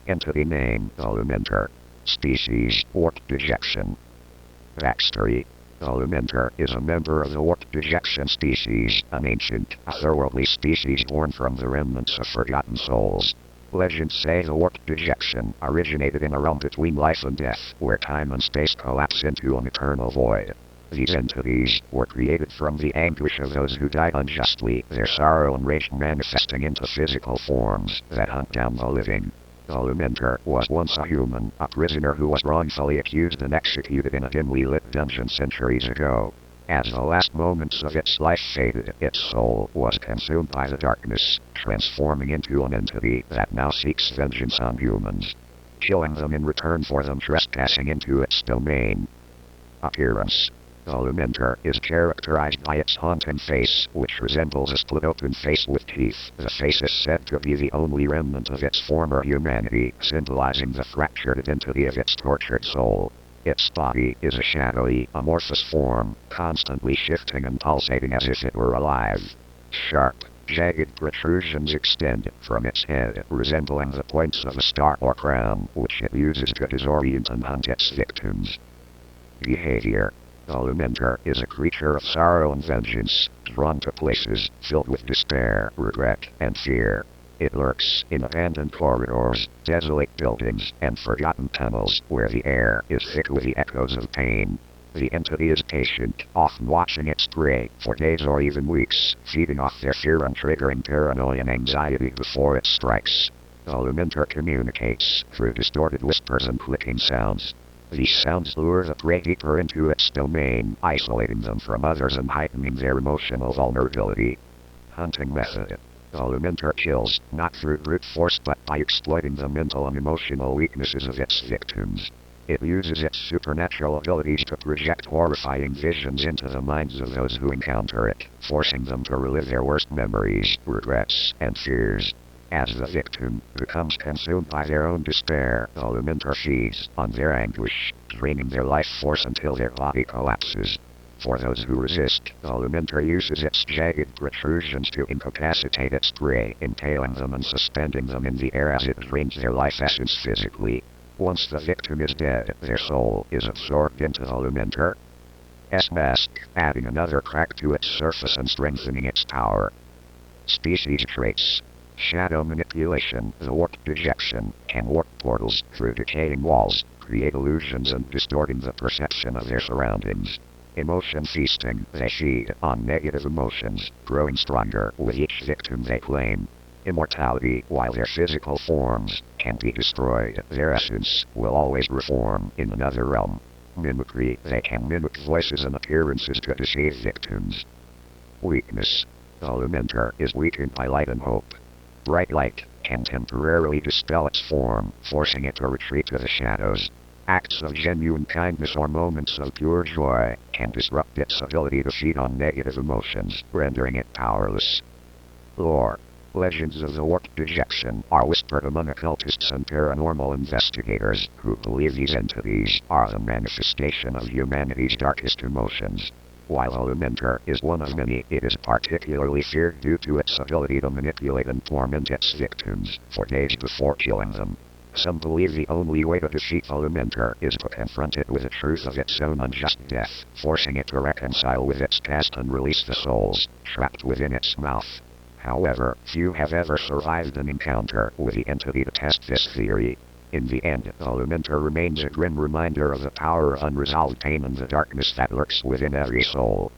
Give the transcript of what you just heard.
Entity name, Alumentor. Species, Wart Dejection. Backstory. Alumentor is a member of the Wart Dejection species, an ancient, otherworldly species born from the remnants of forgotten souls. Legends say the Wart Dejection originated in a realm between life and death, where time and space collapse into an eternal void. These entities were created from the anguish of those who died unjustly, their sorrow and rage manifesting into physical forms that hunt down the living. Alumentor was once a human, a prisoner who was wrongfully accused and executed in a dimly lit dungeon centuries ago. As the last moments of its life faded, its soul was consumed by the darkness, transforming into an entity that now seeks vengeance on humans, killing them in return for them trespassing into its domain. Appearance. Alumentor is characterized by its haunting face, which resembles a split-open face with teeth. The face is said to be the only remnant of its former humanity, symbolizing the fractured identity of its tortured soul. Its body is a shadowy, amorphous form, constantly shifting and pulsating as if it were alive. Sharp, jagged protrusions extend from its head, resembling the points of a star or crown, which it uses to disorient and hunt its victims. Behavior. Alumentor is a creature of sorrow and vengeance, drawn to places filled with despair, regret, and fear. It lurks in abandoned corridors, desolate buildings, and forgotten tunnels where the air is thick with the echoes of pain. The entity is patient, often watching its prey for days or even weeks, feeding off their fear and triggering paranoia and anxiety before it strikes. Alumentor communicates through distorted whispers and clicking sounds. These sounds lure the prey deeper into its domain, isolating them from others and heightening their emotional vulnerability. Hunting method. Alumentor kills, not through brute force but by exploiting the mental and emotional weaknesses of its victims. It uses its supernatural abilities to project horrifying visions into the minds of those who encounter it, forcing them to relive their worst memories, regrets, and fears. As the victim becomes consumed by their own despair, Alumentor feeds on their anguish, draining their life force until their body collapses. For those who resist, Alumentor uses its jagged protrusions to incapacitate its prey, impaling them and suspending them in the air as it drains their life essence physically. Once the victim is dead, their soul is absorbed into Alumentor's mask, adding another crack to its surface and strengthening its power. Species traits. Shadow manipulation. The Wart Dejection can warp portals through decaying walls, create illusions and distorting the perception of their surroundings. Emotion feasting. They feed on negative emotions, growing stronger with each victim they claim. Immortality. While their physical forms can be destroyed, their essence will always reform in another realm. Mimicry. They can mimic voices and appearances to deceive victims. Weakness. Alumentor is weakened by light and hope. Bright light can temporarily dispel its form, forcing it to retreat to the shadows. Acts of genuine kindness or moments of pure joy can disrupt its ability to feed on negative emotions, rendering it powerless. Lore. Legends of the Wart Dejection are whispered among occultists and paranormal investigators, who believe these entities are the manifestation of humanity's darkest emotions. While Alumentor is one of many, it is particularly feared due to its ability to manipulate and torment its victims for days before killing them. Some believe the only way to defeat Alumentor is to confront it with the truth of its own unjust death, forcing it to reconcile with its past and release the souls trapped within its mouth. However, few have ever survived an encounter with the entity to test this theory. In the end, Alumentor remains a grim reminder of the power of unresolved pain and the darkness that lurks within every soul.